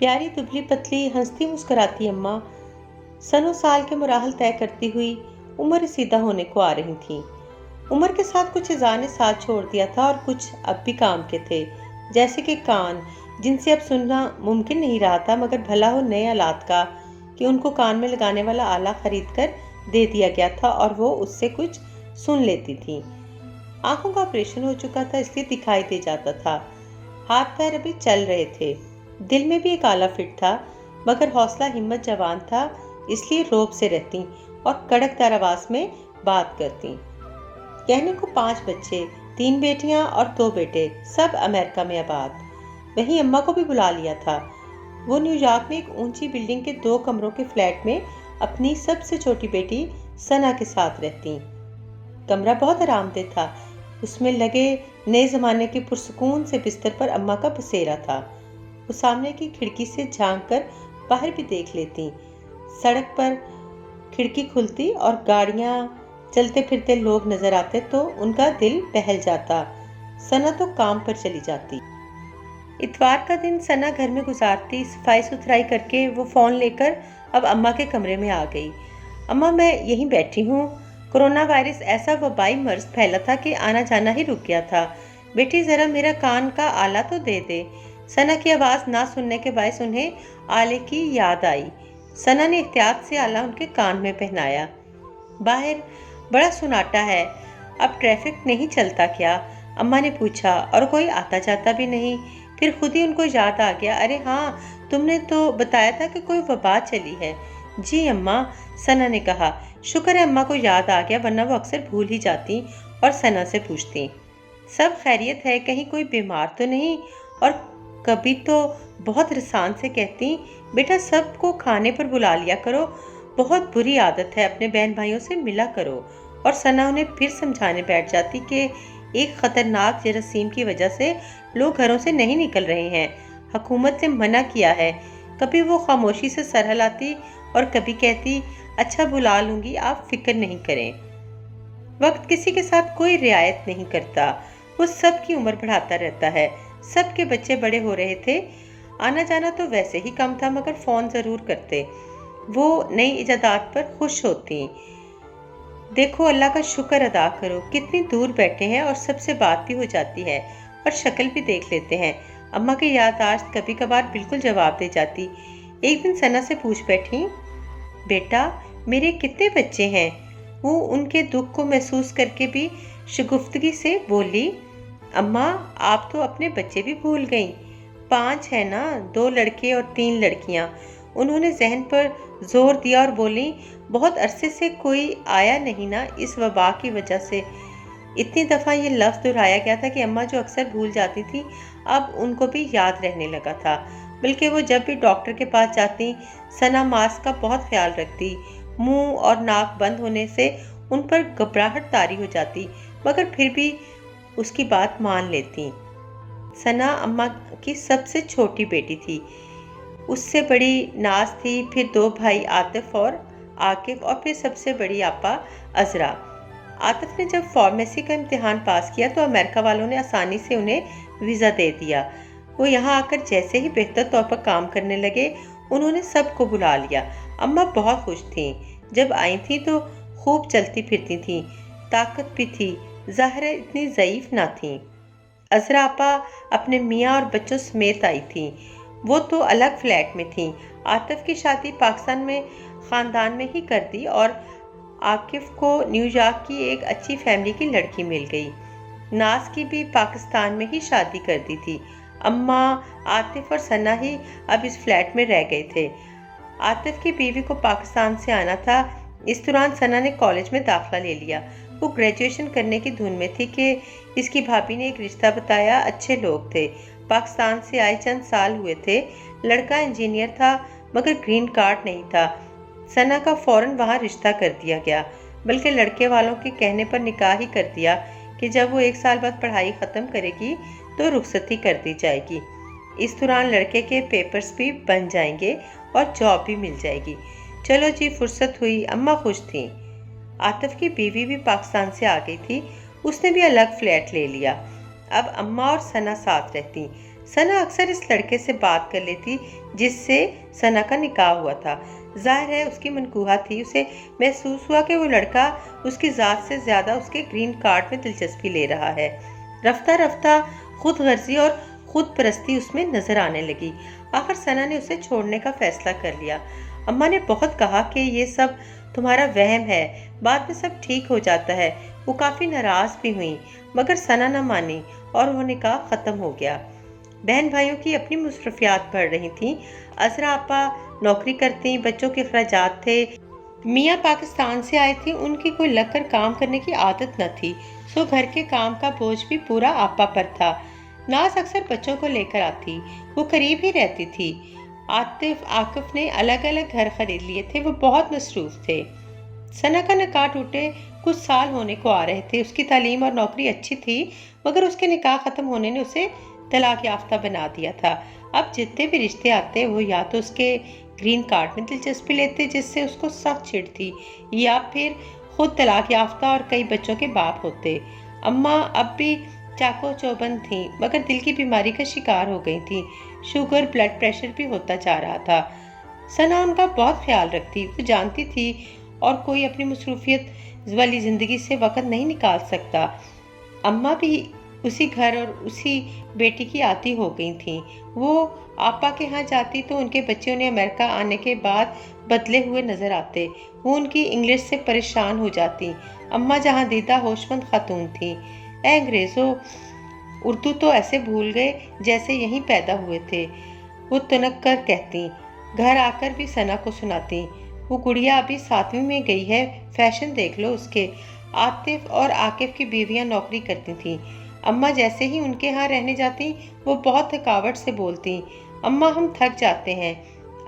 प्यारी दुबली पतली हंसती मुस्कुराती अम्मा सनों साल के मराहल तय करती हुई उम्र सीधा होने को आ रही थीं। उम्र के साथ कुछ अज़ा ने साथ छोड़ दिया था और कुछ अब भी काम के थे, जैसे कि कान जिनसे अब सुनना मुमकिन नहीं रहा था, मगर भला हो नए आलात का कि उनको कान में लगाने वाला आला खरीद कर दे दिया गया था और वो उससे कुछ सुन लेती थी। आंखों का ऑपरेशन हो चुका था, इसलिए दिखाई दे जाता था। हाथ पैर अभी चल रहे थे, दिल में भी एक आला फिट था, मगर हौसला हिम्मत जवान था, इसलिए रोब से रहती और कड़कदार आवाज में बात करती। कहने को 5 बच्चे, 3 बेटियां और 2 बेटे, सब अमेरिका में आबाद। वहीं अम्मा को भी बुला लिया था। वो न्यूयॉर्क में एक ऊंची बिल्डिंग के 2 कमरों के फ्लैट में अपनी सबसे छोटी बेटी सना के साथ रहती। कमरा बहुत आरामदेह था, उसमें लगे नए जमाने के पुरसुकून से बिस्तर पर अम्मा का बसेरा था। वो सामने की खिड़की से झांक कर बाहर भी देख लेती। सड़क पर खिड़की खुलती और गाड़ियां, चलते फिरते लोग नजर आते तो उनका दिल बहल जाता। सना तो काम पर चली जाती। इतवार का दिन सना घर में गुजारती। सफाई सुथराई करके वो फ़ोन लेकर अब अम्मा के कमरे में आ गई। अम्मा, मैं यहीं बैठी हूँ। कोरोना वायरस ऐसा वबाई मर्ज फैला था कि आना जाना ही रुक गया था। बेटी ज़रा मेरा कान का आला तो दे दे। सना की आवाज़ ना सुनने के बायस उन्हें आले की याद आई। सना ने एहतियात से आला उनके कान में पहनाया। बाहर बड़ा सुनाटा है, अब ट्रैफिक नहीं चलता क्या? अम्मा ने पूछा। और कोई आता जाता भी नहीं। फिर खुद ही उनको याद आ गया, अरे हाँ, तुमने तो बताया था कि कोई वबा चली है। जी अम्मा, सना ने कहा। शुक्र है अम्मा को याद आ गया, वरना वो अक्सर भूल ही जाती और सना से पूछती, सब खैरियत है, कहीं कोई बीमार तो नहीं? और कभी तो बहुत रसान से कहती, बेटा सबको खाने पर बुला लिया करो, बहुत बुरी आदत है, अपने बहन भाइयों से मिला करो। और सना उन्हें फिर समझाने बैठ जाती कि एक खतरनाक जरासीम की वजह से लोग घरों से नहीं निकल रहे हैं, हुकूमत ने मना किया है। कभी वो खामोशी से सर हिलाती और कभी कहती, अच्छा बुला लूंगी, आप फिक्र नहीं करें। वक्त किसी के साथ कोई रियायत नहीं करता, वो सबकी उम्र बढ़ाता रहता है। सबके बच्चे बड़े हो रहे थे, आना जाना तो वैसे ही कम था, मगर फ़ोन ज़रूर करते। वो नई इजादात पर खुश होती। देखो अल्लाह का शुक्र अदा करो, कितनी दूर बैठे हैं और सबसे बात भी हो जाती है और शक्ल भी देख लेते हैं। अम्मा की याददाश्त कभी कभार बिल्कुल जवाब दे जाती। एक दिन सना से पूछ बैठी, बेटा मेरे कितने बच्चे हैं? वो उनके दुख को महसूस करके भी शगुफ्तगी से बोली, अम्मा आप तो अपने बच्चे भी भूल गईं। 5 है ना, 2 लड़के और 3 लड़कियां। उन्होंने जहन पर जोर दिया और बोली, बहुत अरसे से कोई आया नहीं ना इस वबा की वजह से। इतनी दफ़ा ये लफ्ज़ दोहराया गया था कि अम्मा जो अक्सर भूल जाती थी, अब उनको भी याद रहने लगा था। बल्कि वो जब भी डॉक्टर के पास जाती, सना मास्क का बहुत ख्याल रखती। मुंह और नाक बंद होने से उन पर घबराहट तारी हो जाती, मगर फिर भी उसकी बात मान लेती। सना अम्मा की सबसे छोटी बेटी थी, उससे बड़ी नाज थी, फिर 2 भाई आतिफ और आकिब, और फिर सबसे बड़ी आपा अजरा। आतिफ ने जब फार्मेसी का इम्तिहान पास किया तो अमेरिका वालों ने आसानी से उन्हें वीज़ा दे दिया। वो यहाँ आकर जैसे ही बेहतर तौर पर काम करने लगे, उन्होंने सबको बुला लिया। अम्मा बहुत खुश थीं। जब आई थी तो खूब चलती फिरती थी, ताकत भी थी, ज़ाहिर है इतनी ज़ईफ़ ना थी। अजरा आपा अपने मियाँ और बच्चों समेत आई थी। वो तो अलग फ्लैट में थी। आतिफ की शादी पाकिस्तान में ख़ानदान में ही कर दी और आकिफ को न्यूयॉर्क की एक अच्छी फैमिली की लड़की मिल गई। नाज की भी पाकिस्तान में ही शादी कर दी थी। अम्मा, आतिफ और सना ही अब इस फ्लैट में रह गए थे। आतिफ की बीवी को पाकिस्तान से आना था। इस दौरान सना ने कॉलेज में दाखिला ले लिया। वो ग्रेजुएशन करने की धुन में थी कि इसकी भाभी ने एक रिश्ता बताया। अच्छे लोग थे, पाकिस्तान से आए चंद साल हुए थे। लड़का इंजीनियर था, मगर ग्रीन कार्ड नहीं था। सना का फ़ौरन वहाँ रिश्ता कर दिया गया, बल्कि लड़के वालों के कहने पर निकाह ही कर दिया कि जब वो 1 साल बाद पढ़ाई ख़त्म करेगी तो रुखसती कर दी जाएगी। इस दौरान लड़के के पेपर्स भी बन जाएंगे और जॉब भी मिल जाएगी। चलो जी, फुर्सत हुई। अम्मा खुश थीं। आतिफ की बीवी भी पाकिस्तान से आ गई थी, उसने भी अलग फ्लैट ले लिया। अब अम्मा और सना साथ रहती। सना अक्सर इस लड़के से बात कर लेती जिससे सना का निकाह हुआ था। जाहिर है उसकी मनकूहा थी। उसे महसूस हुआ कि वो लड़का उसकी ज़ात से ज़्यादा उसके ग्रीन कार्ड में दिलचस्पी ले रहा है। रफ्ता रफ्ता खुद गर्जी और खुद परस्ती उसमें नजर आने लगी। आखिर सना ने उसे छोड़ने का फैसला कर लिया। अम्मा ने बहुत कहा कि ये सब तुम्हारा वहम है, बाद में सब ठीक हो जाता है। वो काफ़ी नाराज़ भी हुई, मगर सना न मानी और वो निकाह ख़त्म हो गया। बहन भाइयों की अपनी मसरूफियात बढ़ रही थीं। अजरा आपा नौकरी करती, बच्चों के अखराजात थे। मियाँ पाकिस्तान से आए थे, उनकी कोई लग कर काम करने की आदत न थी, सो घर के काम का बोझ भी पूरा आपा पर था। नाज अक्सर बच्चों को लेकर आती, वो करीब ही रहती थी। आकिफ ने अलग अलग घर खरीद लिए थे, वो बहुत मसरूफ थे। सना का निकाह टूटे कुछ साल होने को आ रहे थे। उसकी तालीम और नौकरी अच्छी थी, मगर उसके निकाह ख़त्म होने ने उसे तलाक याफ्ता बना दिया था। अब जितने भी रिश्ते आते वो या तो उसके ग्रीन कार्ड में दिलचस्पी लेते जिससे उसको सख्त चिढ़ थी, या फिर खुद तलाक याफ्ता और कई बच्चों के बाप होते। अम्मा अब भी चाको चौबंद थी, मगर दिल की बीमारी का शिकार हो गई थी। शुगर ब्लड प्रेशर भी होता जा रहा था। सना उनका बहुत ख्याल रखती, वो जानती थी और कोई अपनी मसरूफियत वाली ज़िंदगी से वक़्त नहीं निकाल सकता। अम्मा भी उसी घर और उसी बेटी की आती हो गई थी। वो आपा के यहाँ जाती तो उनके बच्चे उन्हें अमेरिका आने के बाद बदले हुए नज़र आते। वो उनकी इंग्लिश से परेशान हो जाती। अम्मा जहाँ दीदा होशमंद खातून थी। ए अंग्रेज़ों, उर्दू तो ऐसे भूल गए जैसे यहीं पैदा हुए थे, वो तुनक कर कहती। घर आकर भी सना को सुनाती, वो गुड़िया अभी 7वीं में गई है, फैशन देख लो उसके। आतिफ और आकिफ की बीवियां नौकरी करती थीं। अम्मा जैसे ही उनके यहाँ रहने जाती वो बहुत थकावट से बोलती, अम्मा हम थक जाते हैं,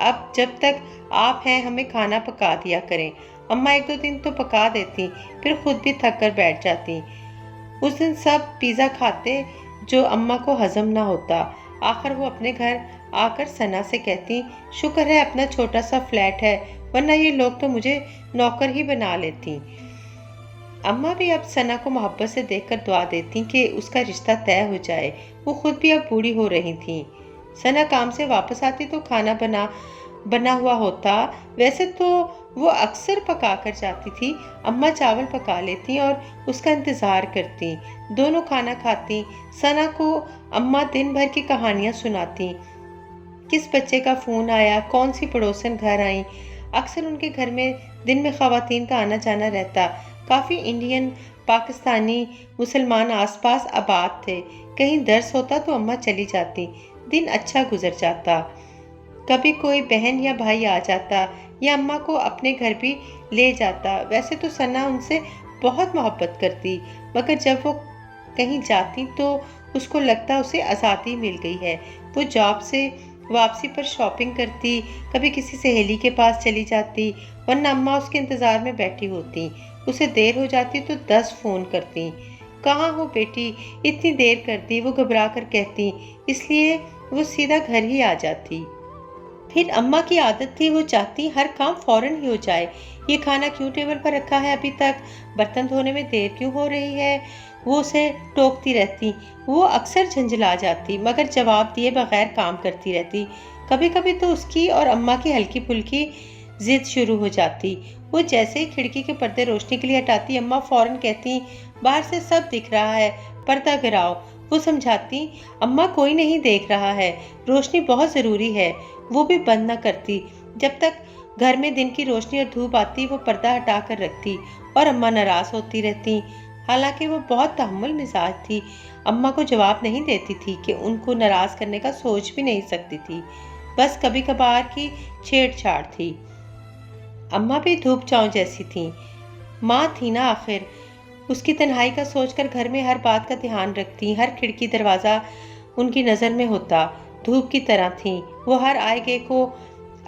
अब जब तक आप हैं हमें खाना पका दिया करें। अम्मा 1-2 दिन तो पका देती, फिर खुद भी थक कर बैठ जाती। उस दिन सब पिज़्ज़ा खाते जो अम्मा को हजम ना होता। आखिर वो अपने घर आकर सना से कहती, शुक्र है अपना छोटा सा फ्लैट है, वरना ये लोग तो मुझे नौकर ही बना लेती। अम्मा भी अब सना को मोहब्बत से देखकर दुआ देती कि उसका रिश्ता तय हो जाए। वो खुद भी अब बूढ़ी हो रही थी। सना काम से वापस आती तो खाना बना हुआ होता। वैसे तो वो अक्सर पका कर जाती थी। अम्मा चावल पका लेती और उसका इंतज़ार करती। दोनों खाना खाती। सना को अम्मा दिन भर की कहानियाँ सुनाती, किस बच्चे का फ़ोन आया, कौन सी पड़ोसन घर आई। अक्सर उनके घर में दिन में ख़वातीन का आना जाना रहता। काफ़ी इंडियन, पाकिस्तानी, मुसलमान आसपास आबाद थे। कहीं दर्स होता तो अम्मा चली जाती। दिन अच्छा गुजर जाता। कभी कोई बहन या भाई आ जाता या अम्मा को अपने घर भी ले जाता। वैसे तो सना उनसे बहुत मोहब्बत करती, मगर जब वो कहीं जाती तो उसको लगता उसे आज़ादी मिल गई है। वो जॉब से वापसी पर शॉपिंग करती, कभी किसी सहेली के पास चली जाती, वरना अम्मा उसके इंतज़ार में बैठी होती। उसे देर हो जाती तो 10 फ़ोन करती, कहाँ हो बेटी, इतनी देर करती। वो घबरा कर कहती, इसलिए वो सीधा घर ही आ जाती। फिर अम्मा की आदत थी, वो चाहती हर काम फौरन ही हो जाए। ये खाना क्यों टेबल पर रखा है अभी तक, बर्तन धोने में देर क्यों हो रही है। वो उसे टोकती रहती। वो अक्सर झंझला जाती, मगर जवाब दिए बगैर काम करती रहती। कभी कभी तो उसकी और अम्मा की हल्की फुल्की जिद शुरू हो जाती। वो जैसे ही खिड़की के पर्दे रोशनी के लिए हटाती, अम्मा फौरन कहती, बाहर से सब दिख रहा है, पर्दा गिराओ। वो समझाती, अम्मा कोई नहीं देख रहा है, रोशनी बहुत ज़रूरी है। वो भी बंद न करती। जब तक घर में दिन की रोशनी और धूप आती वो पर्दा हटा कर रखती और अम्मा नाराज़ होती रहती। हालांकि वो बहुत तहम्मुल मिजाज थी। अम्मा को जवाब नहीं देती थी कि उनको नाराज़ करने का सोच भी नहीं सकती थी, बस कभी कभार की छेड़छाड़ थी। अम्मा भी धूप छाँव जैसी थी, माँ थी ना आखिर। उसकी तन्हाई का सोचकर घर में हर बात का ध्यान रखती। हर खिड़की दरवाज़ा उनकी नज़र में होता, धूप की तरह थी। वो हर आए गए को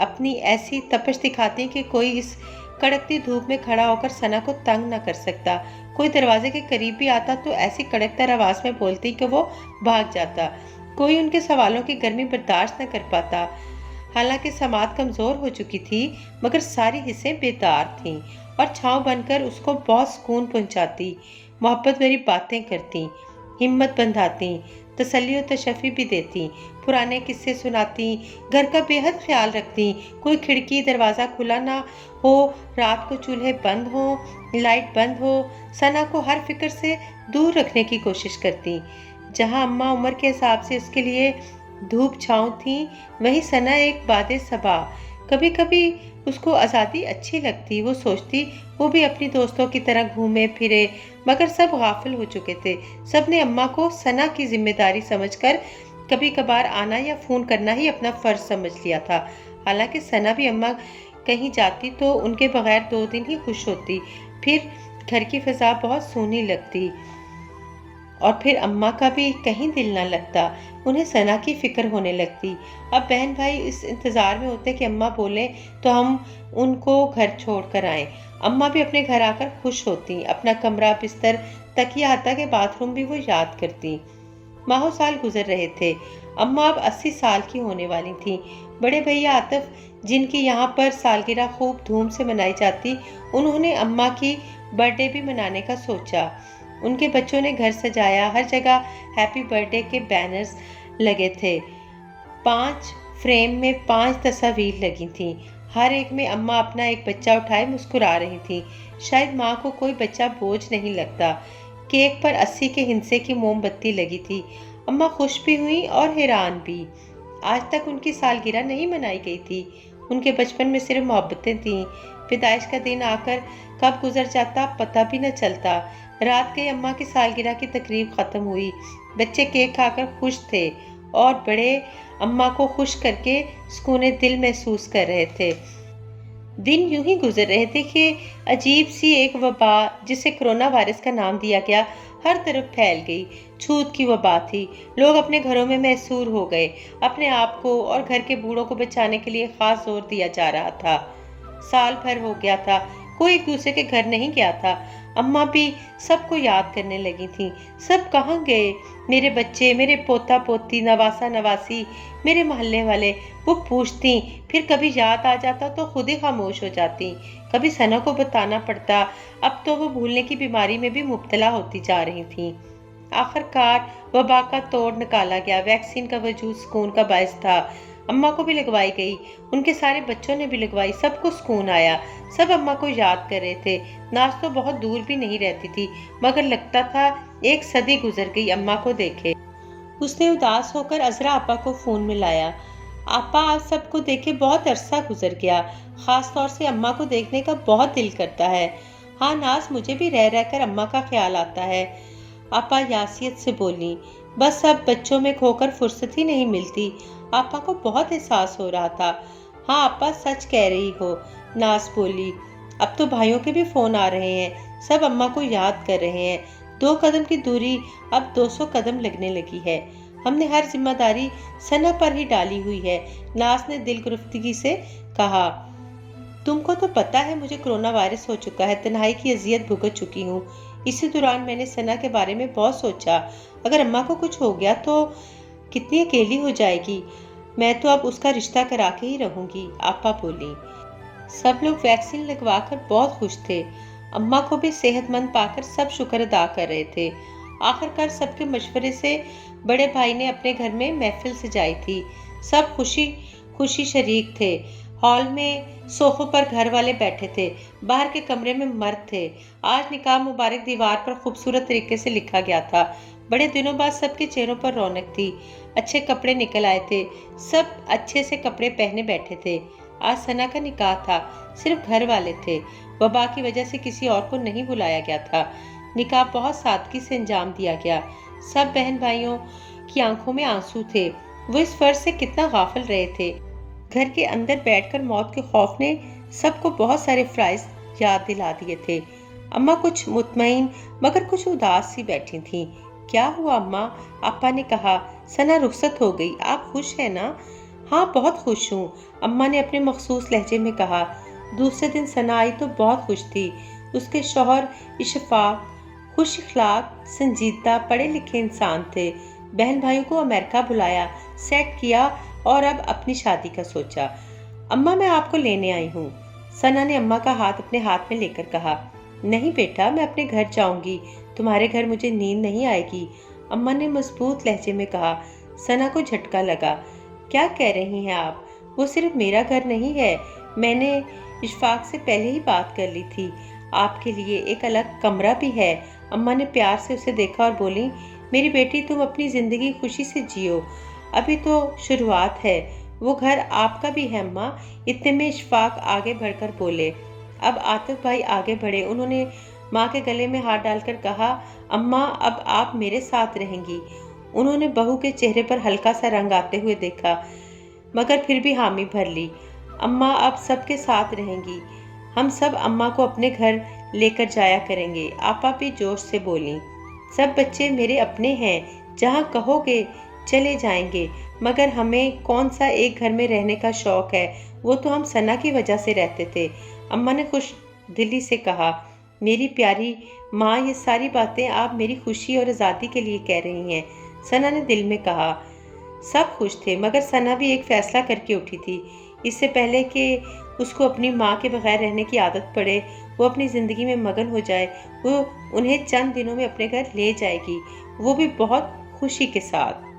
अपनी ऐसी तपश दिखाती कि कोई इस कड़कती धूप में खड़ा होकर सना को तंग न कर सकता। कोई दरवाजे के करीब भी आता तो ऐसी कड़कतर आवाज़ में बोलती कि वो भाग जाता। कोई उनके सवालों की गर्मी बर्दाश्त न कर पाता। हालांकि समात कमज़ोर हो चुकी थी, मगर सारी हिस्सें बेदार थीं और छाँव बनकर उसको बहुत सुकून पहुंचाती। मोहब्बत भरी बातें करती, हिम्मत बंधाती। تسلی و تشفی بھی دیتی، پرانے قصے سناتی، گھر کا بے حد خیال رکھتی، کوئی کھڑکی دروازہ کھلا نہ ہو، رات کو چولہے بند ہو، لائٹ بند ہو، ثنا کو ہر فکر سے دور رکھنے کی کوشش کرتی۔ جہاں اماں عمر کے حساب سے اس کے لیے دھوپ چھاؤں تھیں، وہیں ثنا ایک باد صبا۔ کبھی کبھی اس کو آزادی اچھی لگتی، وہ سوچتی وہ بھی اپنی دوستوں کی طرح گھومے پھرے، مگر سب غافل ہو چکے تھے۔ سب نے اماں کو ثنا کی ذمہ داری سمجھ کر کبھی کبھار آنا یا فون کرنا ہی اپنا فرض سمجھ لیا تھا۔ حالانکہ ثنا بھی اماں کہیں جاتی تو ان کے بغیر 2 دن ہی خوش ہوتی، پھر گھر کی فضا بہت سونی لگتی اور پھر اماں کا بھی کہیں دل نہ لگتا، انہیں ثنا کی فکر ہونے لگتی۔ اب بہن بھائی اس انتظار میں ہوتے کہ اماں بولیں تو ہم ان کو گھر چھوڑ کر آئیں۔ اماں بھی اپنے گھر آ کر خوش ہوتی، اپنا کمرہ، بستر، تکیہ، حتیٰ کہ باتھ روم بھی وہ یاد کرتی۔ ماہوں سال گزر رہے تھے، اماں اب 80 سال کی ہونے والی تھیں۔ بڑے بھیا عاطف، جن کی یہاں پر سالگرہ خوب دھوم سے منائی جاتی، انہوں نے اماں کی برتھ ڈے بھی منانے کا سوچا۔ ان کے بچوں نے گھر سجایا، ہر جگہ ہیپی برتھ ڈے کے بینرز لگے تھے، 5 فریم میں 5 تصاویر لگی تھیں، ہر ایک میں اماں اپنا ایک بچہ اٹھائے مسکرا رہی تھیں۔ شاید ماں کو کوئی بچہ بوجھ نہیں لگتا۔ کیک پر 80 کے ہندسے کی موم بتی لگی تھی۔ اماں خوش بھی ہوئیں اور حیران بھی۔ آج تک ان کی سالگرہ نہیں منائی گئی تھی، ان کے بچپن میں صرف محبتیں تھیں۔ پیدائش کا دن آ کر کب گزر جاتا پتہ بھی نہ چلتا۔ رات گئی، اماں کی سالگرہ کی تقریب ختم ہوئی، بچے کیک کھا کر خوش تھے اور بڑے اماں کو خوش کر کے سکون دل محسوس کر رہے تھے۔ دن یوں ہی گزر رہے تھے کہ عجیب سی ایک وبا، جسے کرونا وائرس کا نام دیا گیا، ہر طرف پھیل گئی۔ چھوت کی وبا تھی، لوگ اپنے گھروں میں محصور ہو گئے، اپنے آپ کو اور گھر کے بوڑھوں کو بچانے کے لیے خاص زور دیا جا رہا تھا۔ سال بھر ہو گیا تھا، کوئی ایک دوسرے کے گھر نہیں گیا تھا۔ اماں بھی سب کو یاد کرنے لگی تھیں۔ سب کہاں گئے؟ میرے بچے، میرے پوتا پوتی، نواسا نواسی، میرے محلے والے، وہ پوچھتیں، پھر کبھی یاد آ جاتا تو خود ہی خاموش ہو جاتی، کبھی ثنا کو بتانا پڑتا، اب تو وہ بھولنے کی بیماری میں بھی مبتلا ہوتی جا رہی تھیں۔ آخر کار وبا کا توڑ نکالا گیا، ویکسین کا وجود سکون کا باعث تھا۔ اماں کو بھی لگوائی گئی، ان کے سارے بچوں نے بھی لگوائی، سب کو سکون آیا، سب اماں کو یاد کر رہے تھے۔ ناز تو بہت دور بھی نہیں رہتی تھی، مگر لگتا تھا 1 صدی گزر گئی اماں کو دیکھے۔ اس نے اداس ہو کر عذرا آپا کو فون ملایا۔ آپا، آپ سب کو دیکھے بہت عرصہ گزر گیا، خاص طور سے اماں کو دیکھنے کا بہت دل کرتا ہے۔ ہاں ناز، مجھے بھی رہ رہ کر اماں کا خیال آتا ہے، آپا یاسیت سے بولی۔ بس اب بچوں میں کھو کر فرصت ہی نہیں ملتی۔ آپا کو بہت احساس ہو رہا تھا۔ ہاں آپا، سچ کہہ رہی ہو، ناز بولی۔ اب تو بھائیوں کے بھی فون آ رہے ہیں، سب اماں کو یاد کر رہے ہیں۔ 2 قدم کی دوری اب 200 قدم لگنے لگی ہے۔ ہم نے ہر ذمہ داری ثنا پر ہی ڈالی ہوئی ہے، ناز نے دل گرفتگی سے کہا۔ تم کو تو پتا ہے مجھے کرونا وائرس ہو چکا ہے، تنہائی کی اذیت بھگت چکی ہوں۔ اسی دوران میں نے ثنا کے بارے میں بہت سوچا، اگر اماں کو کچھ ہو گیا تو کتنی اکیلی ہو جائے گی۔ میں تو اب اس کا رشتہ کرا کے ہی رہوں گی، آپا بولی۔ سب لوگ ویکسین لگوا کر بہت خوش تھے، اماں کو بھی صحت مند پا کر سب شکر ادا کر رہے تھے۔ آخر کار سب کے مشورے سے بڑے بھائی نے اپنے گھر میں محفل سجائی تھی، سب خوشی شریک تھے۔ ہال میں صوفوں پر گھر والے بیٹھے تھے، باہر کے کمرے میں مرد تھے۔ آج نکاح مبارک دیوار پر خوبصورت طریقے سے لکھا گیا تھا۔ بڑے دنوں بعد سب کے چہروں پر رونق تھی، اچھے کپڑے نکل آئے تھے، سب اچھے سے کپڑے پہنے بیٹھے تھے۔ آج ثنا کا نکاح تھا، صرف گھر والے تھے، وبا کی وجہ سے کسی اور کو نہیں بلایا گیا تھا۔ نکاح بہت سادگی سے انجام دیا گیا، سب بہن بھائیوں کی آنکھوں میں آنسو تھے، وہ اس فرض سے کتنا غافل رہے تھے۔ گھر کے اندر بیٹھ کر موت کے خوف نے سب کو بہت سارے فرائض یاد دلا دیے تھے۔ اماں کچھ مطمئن مگر کچھ اداس سی بیٹھی تھیں۔ کیا ہوا اماں؟ آپا نے کہا۔ ثنا رخصت ہو گئی، آپ خوش ہیں نا؟ ہاں بہت خوش ہوں، اماں نے اپنے مخصوص لہجے میں کہا۔ دوسرے دن ثنا آئی تو بہت خوش تھی، اس کے شوہر اشفاق خوش اخلاق، سنجیدہ، پڑھے لکھے انسان تھے۔ بہن بھائیوں کو امریکہ بلایا، سیٹ کیا اور اب اپنی شادی کا سوچا۔ اماں میں آپ کو لینے آئی ہوں، ثنا نے اماں کا ہاتھ اپنے ہاتھ میں لے کر کہا۔ نہیں بیٹا، میں اپنے گھر جاؤں گی، تمہارے گھر مجھے نیند نہیں آئے گی، अम्मा ने मजबूत लहजे में कहा। सना को झटका लगा। क्या कह रही हैं आप? वो सिर्फ मेरा घर नहीं है, मैंने इशफाक से पहले ही बात कर ली थी। आपके लिए एक अलग कमरा भी है। अम्मा ने प्यार से उसे देखा और बोली, मेरी बेटी तुम अपनी जिंदगी खुशी से जियो, अभी तो शुरुआत है। वो घर आपका भी है अम्मा। इतने में इशफाक आगे बढ़कर बोले। अब आतिफ भाई आगे बढ़े। उन्होंने माँ के गले में हाथ डालकर कहा, अम्मा अब आप मेरे साथ रहेंगी। उन्होंने बहू के चेहरे पर हल्का सा रंग आते हुए देखा, मगर फिर भी हामी भर ली। अम्मा अब सबके साथ रहेंगी। हम सब अम्मा को अपने घर लेकर जाया करेंगे। आपा भी जोश से बोली। सब बच्चे मेरे अपने हैं, जहाँ कहोगे चले जाएंगे, मगर हमें कौन सा एक घर में रहने का शौक है, वो तो हम सना की वजह से रहते थे। अम्मा ने खुश दिली से कहा, मेरी प्यारी माँ, ये सारी बातें आप मेरी खुशी और आज़ादी के लिए कह रही हैं। सना ने दिल में कहा। सब खुश थे, मगर सना भी एक फैसला करके उठी थी। इससे पहले कि उसको अपनी माँ के बगैर रहने की आदत पड़े, वो अपनी ज़िंदगी में मगन हो जाए, वो उन्हें चंद दिनों में अपने घर ले जाएगी, वो भी बहुत खुशी के साथ।